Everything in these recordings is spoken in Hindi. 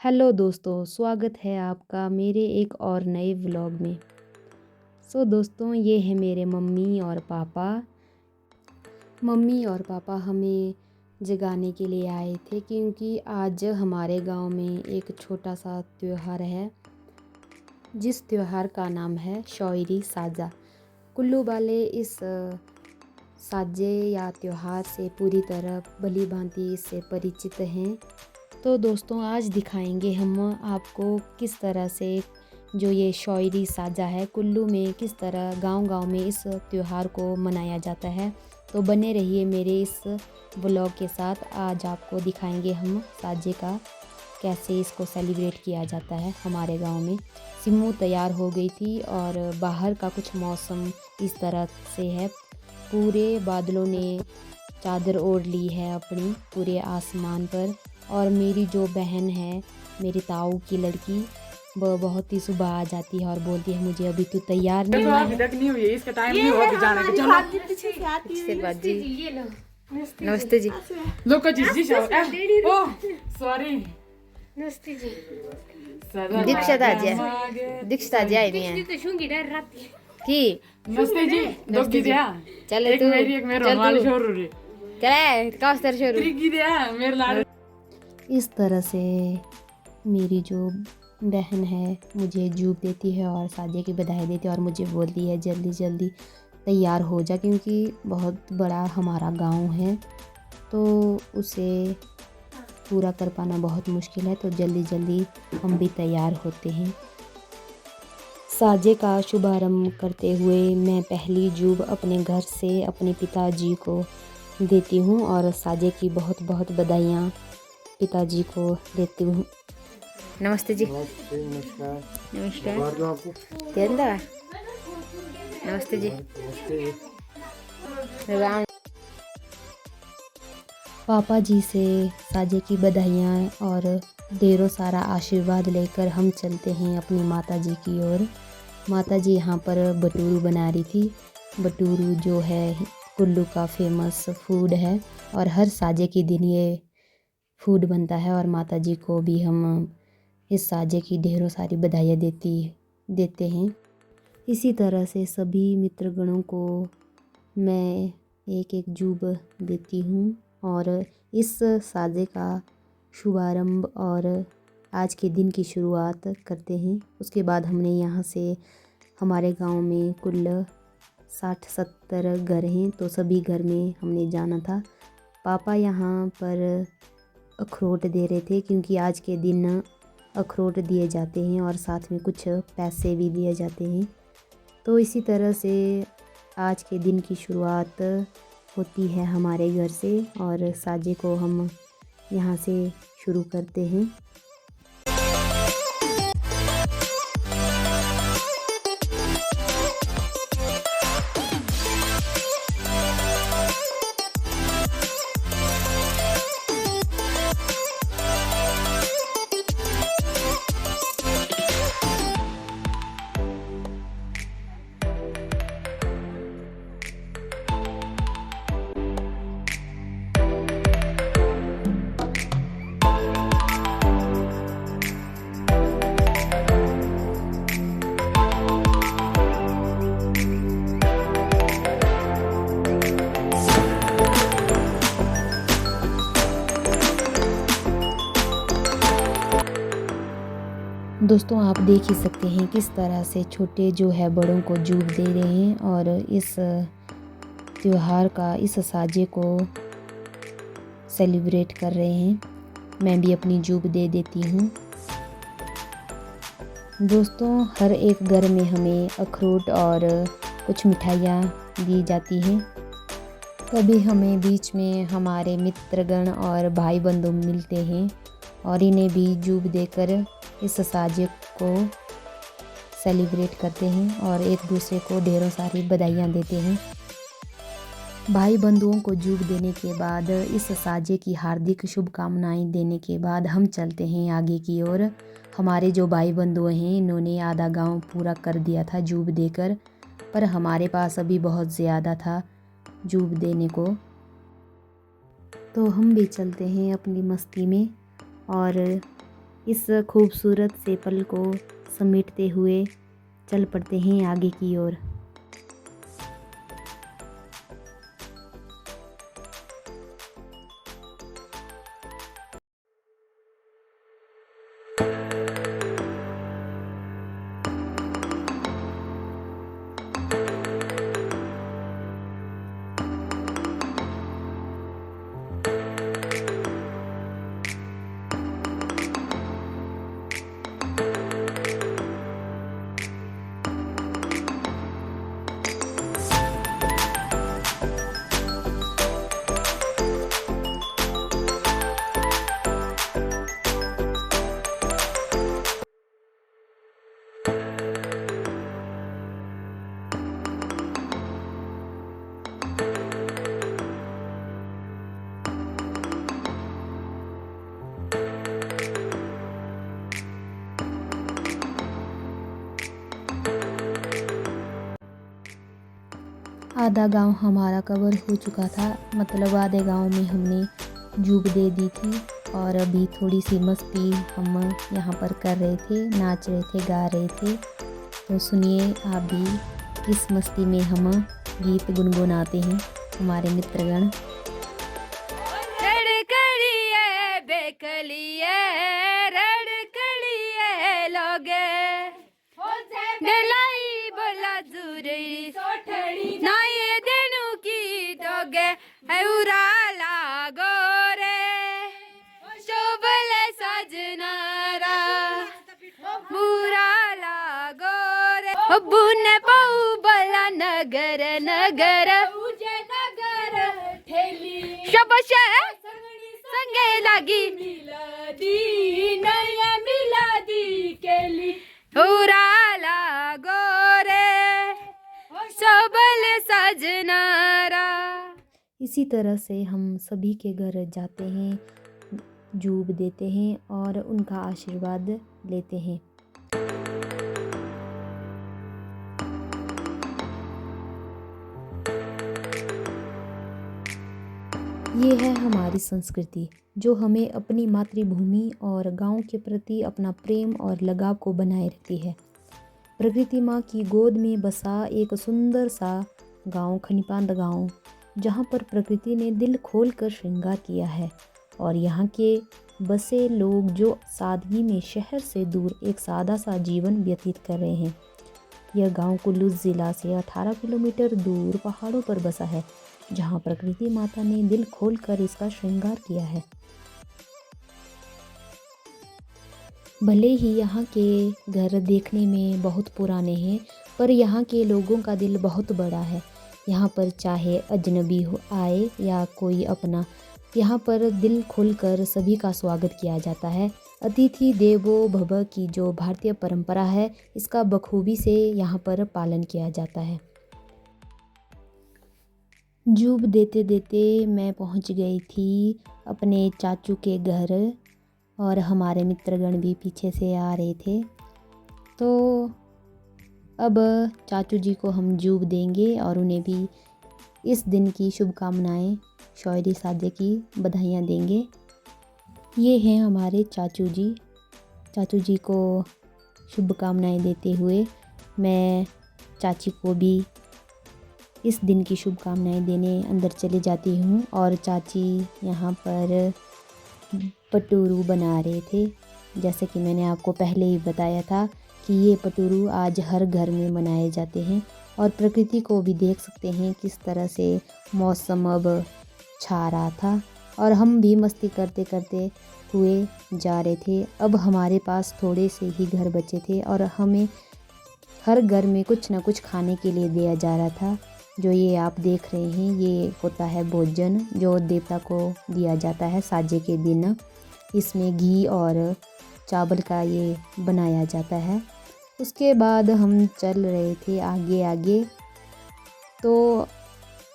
हेलो दोस्तों, स्वागत है आपका मेरे एक और नए व्लॉग में। दोस्तों, ये है मेरे मम्मी और पापा। मम्मी और पापा हमें जगाने के लिए आए थे क्योंकि आज हमारे गांव में एक छोटा सा त्यौहार है, जिस त्यौहार का नाम है शौरी साजा। कुल्लू वाले इस साजे या त्यौहार से पूरी तरह भली भांति इससे परिचित हैं। तो दोस्तों, आज दिखाएंगे हम आपको किस तरह से जो ये शौरी साजा है कुल्लू में किस तरह गांव-गांव में इस त्यौहार को मनाया जाता है। तो बने रहिए मेरे इस व्लॉग के साथ। आज आपको दिखाएंगे हम साजे का कैसे इसको सेलिब्रेट किया जाता है हमारे गांव में। सिम्मू तैयार हो गई थी और बाहर का कुछ मौसम इस तरह से है। पूरे बादलों ने चादर ओढ़ ली है अपनी पूरे आसमान पर। और मेरी जो बहन है, मेरी ताऊ की लड़की, वो बहुत ही सुबह आ जाती है और बोलती है मुझे अभी तो तैयार नहीं हुई है। नहीं हुई है, इसका टाइम नहीं हुआ कि जाने का। चलो बाजी, नमस्ते जी। लोग जी ओह सॉरी नमस्ते जी। दीक्षा जी, दीक्षा जी आई नहीं है की। नमस्ते जी। नमस्ते जी। चले एक तू, मेरी एक मेरे चल वाली तू, छोरू रे चले कास्तर छोरू। ट्रिकी दे मेरे लाड। इस तरह से मेरी जो बहन है मुझे जूब देती है और साजे की बधाई देती है और मुझे बोलती है जल्दी जल्दी तैयार हो जा, क्योंकि बहुत बड़ा हमारा गांव है तो उसे पूरा कर पाना बहुत मुश्किल है। तो जल्दी जल्दी हम भी तैयार होते हैं। साजे का शुभारंभ करते हुए मैं पहली जूब अपने घर से अपने पिताजी को देती हूँ और साजे की बहुत बहुत बधाइयाँ पिताजी को देती हूँ। नमस्ते जी। नमस्कार। नमस्कार। नमस्ते जी। पापा जी से साजे की बधाइयाँ और ढेरों सारा आशीर्वाद लेकर हम चलते हैं अपनी माता जी की ओर। माता जी यहाँ पर भटूरू बना रही थी। भटूरू जो है कुल्लू का फेमस फूड है और हर साजे के दिन ये फूड बनता है और माता जी को भी हम इस साजे की ढेरों सारी बधाइयाँ देते हैं। इसी तरह से सभी मित्रगणों को मैं एक एक जूब देती हूँ और इस साजे का शुभारंभ और आज के दिन की शुरुआत करते हैं। उसके बाद हमने यहाँ से हमारे गांव में कुल 60-70 घर हैं तो सभी घर में हमने जाना था। पापा यहाँ पर अखरोट दे रहे थे क्योंकि आज के दिन अखरोट दिए जाते हैं और साथ में कुछ पैसे भी दिए जाते हैं। तो इसी तरह से आज के दिन की शुरुआत होती है हमारे घर से और साजे को हम यहाँ से शुरू करते हैं। दोस्तों, आप देख ही सकते हैं किस तरह से छोटे जो है बड़ों को जूब दे रहे हैं और इस त्यौहार का इस साजे को सेलिब्रेट कर रहे हैं। मैं भी अपनी जूब दे देती हूँ। दोस्तों, हर एक घर में हमें अखरोट और कुछ मिठाइयाँ दी जाती हैं। कभी हमें बीच में हमारे मित्रगण और भाई बंधु मिलते हैं और इन्हें भी जूब देकर इस साजे को सेलिब्रेट करते हैं और एक दूसरे को ढेरों सारी बधाइयाँ देते हैं। भाई बंधुओं को जूब देने के बाद इस साजे की हार्दिक शुभकामनाएं देने के बाद हम चलते हैं आगे की ओर। हमारे जो भाई बंधु हैं इन्होंने आधा गांव पूरा कर दिया था जूब देकर, पर हमारे पास अभी बहुत ज़्यादा था जूब देने को। तो हम भी चलते हैं अपनी मस्ती में और इस खूबसूरत से पल को समेटते हुए चल पड़ते हैं आगे की ओर। आधा गांव हमारा कवर हो चुका था, मतलब आधे गांव में हमने जूब दे दी थी और अभी थोड़ी सी मस्ती हम यहाँ पर कर रहे थे, नाच रहे थे, गा रहे थे। तो सुनिए आप भी इस मस्ती में हम गीत गुनगुनाते हैं हमारे मित्रगण। बुने पाऊ बला नगर नगर शबश संगे लागी मिलादी केली हुरा लागो रे सबल सजनारा। इसी तरह से हम सभी के घर जाते हैं, जूब देते हैं और उनका आशीर्वाद लेते हैं। ये है हमारी संस्कृति जो हमें अपनी मातृभूमि और गांव के प्रति अपना प्रेम और लगाव को बनाए रखती है। प्रकृति माँ की गोद में बसा एक सुंदर सा गांव खनिपांद गांव, जहां पर प्रकृति ने दिल खोल कर श्रृंगार किया है और यहाँ के बसे लोग जो सादगी में शहर से दूर एक सादा सा जीवन व्यतीत कर रहे हैं। यह गांव कुल्लू ज़िला से 18 किलोमीटर दूर पहाड़ों पर बसा है, जहां प्रकृति माता ने दिल खोलकर इसका श्रृंगार किया है। भले ही यहाँ के घर देखने में बहुत पुराने हैं, पर यहाँ के लोगों का दिल बहुत बड़ा है। यहाँ पर चाहे अजनबी हो आए या कोई अपना, यहाँ पर दिल खोलकर सभी का स्वागत किया जाता है। अतिथि देवो भव की जो भारतीय परंपरा है, इसका बखूबी से यहाँ पर पालन किया जाता है। जूब देते देते मैं पहुँच गई थी अपने चाचू के घर और हमारे मित्रगण भी पीछे से आ रहे थे। तो अब चाचू जी को हम जूब देंगे और उन्हें भी इस दिन की शुभकामनाएं, शौयरी साजे की बधाइयाँ देंगे। ये हैं हमारे चाचू जी। चाचू जी को शुभकामनाएं देते हुए मैं चाची को भी इस दिन की शुभकामनाएं देने अंदर चली जाती हूँ। और चाची यहाँ पर पटुरू बना रहे थे। जैसे कि मैंने आपको पहले ही बताया था कि ये पटुरू आज हर घर में मनाए जाते हैं। और प्रकृति को भी देख सकते हैं किस तरह से मौसम अब छा रहा था और हम भी मस्ती करते करते हुए जा रहे थे। अब हमारे पास थोड़े से ही घर बचे थे और हमें हर घर में कुछ न कुछ खाने के लिए दिया जा रहा था। जो ये आप देख रहे हैं, ये होता है भोजन जो देवता को दिया जाता है साजे के दिन। इसमें घी और चावल का ये बनाया जाता है। उसके बाद हम चल रहे थे आगे आगे, तो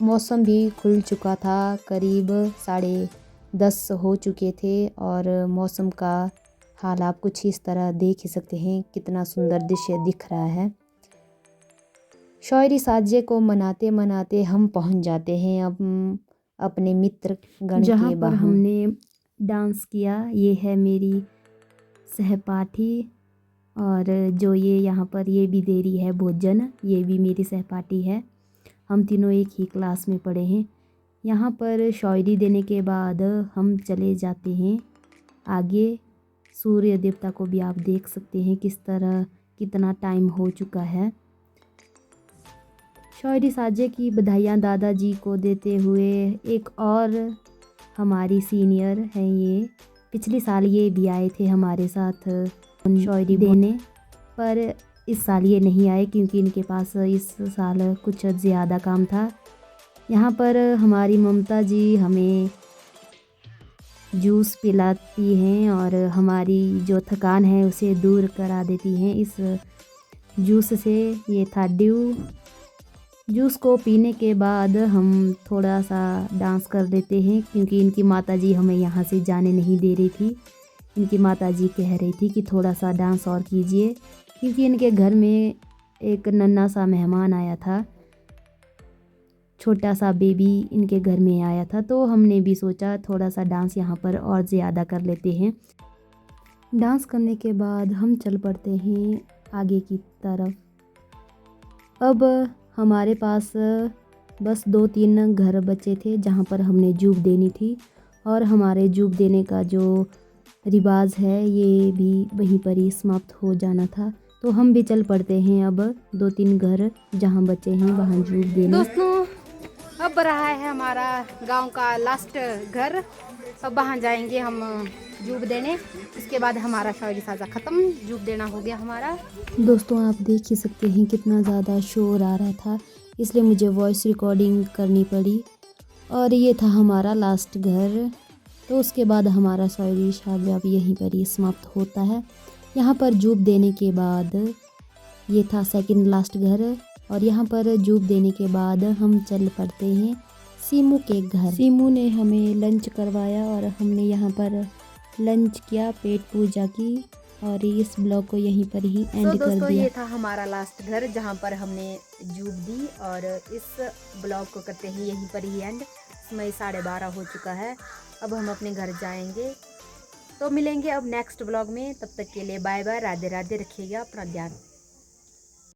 मौसम भी खुल चुका था। करीब 10:30 हो चुके थे और मौसम का हाल आप कुछ इस तरह देख ही सकते हैं, कितना सुंदर दृश्य दिख रहा है। शौयरी साजे को मनाते मनाते हम पहुंच जाते हैं अब अपने मित्र गण जहाँ के पर वहाँ। हमने डांस किया। ये है मेरी सहपाठी, और जो ये यहाँ पर ये भी दे रही है भोजन, ये भी मेरी सहपाठी है। हम तीनों एक ही क्लास में पढ़े हैं। यहाँ पर शायरी देने के बाद हम चले जाते हैं आगे। सूर्य देवता को भी आप देख सकते हैं किस तरह कितना टाइम हो चुका है। शायरी साजे की बधाइयाँ दादाजी को देते हुए एक और हमारी सीनियर हैं, ये पिछले साल ये भी आए थे हमारे साथ शायरी देने, पर इस साल ये नहीं आए क्योंकि इनके पास इस साल कुछ ज़्यादा काम था। यहाँ पर हमारी ममता जी हमें जूस पिलाती हैं और हमारी जो थकान है उसे दूर करा देती हैं इस जूस से। ये था ड्यू। जूस को पीने के बाद हम थोड़ा सा डांस कर लेते हैं क्योंकि इनकी माताजी हमें यहाँ से जाने नहीं दे रही थी। इनकी माताजी कह रही थी कि थोड़ा सा डांस और कीजिए, क्योंकि इनके घर में एक नन्हा सा मेहमान आया था, छोटा सा बेबी इनके घर में आया था। तो हमने भी सोचा थोड़ा सा डांस यहाँ पर और ज़्यादा कर लेते हैं। डांस करने के बाद हम चल पड़ते हैं आगे की तरफ। अब हमारे पास बस 2-3 घर बचे थे जहाँ पर हमने जूब देनी थी, और हमारे जूब देने का जो रिवाज है ये भी वहीं पर ही समाप्त हो जाना था। तो हम भी चल पड़ते हैं अब 2-3 घर जहाँ बचे हैं वहाँ जूब देने। दोस्तों, अब रहा है हमारा गांव का लास्ट घर। अब वहाँ जाएंगे हम जूब देने। उसके बाद हमारा शायरी साजा ख़त्म, जूब देना हो गया हमारा। दोस्तों, आप देख ही सकते हैं कितना ज़्यादा शोर आ रहा था, इसलिए मुझे वॉइस रिकॉर्डिंग करनी पड़ी। और ये था हमारा लास्ट घर। तो उसके बाद हमारा शायरी साजा भी यहीं पर ही समाप्त होता है। यहाँ पर जूब देने के बाद ये था सेकंड लास्ट घर, और यहाँ पर जूब देने के बाद हम चल पड़ते हैं सीमू के घर। सीमू ने हमें लंच करवाया और हमने यहाँ पर लंच किया, पेट पूजा की, और इस ब्लॉग को यहीं पर ही एंड कर दोस्तों, दिया। ये था हमारा लास्ट घर जहाँ पर हमने जूब दी, और इस ब्लॉग को करते ही यहीं पर ही एंड। समय 12:30 हो चुका है। अब हम अपने घर जाएंगे। तो मिलेंगे अब नेक्स्ट ब्लॉग में। तब तक के लिए बाय बाय, राधे राधे, रखिएगा अपना ध्यान।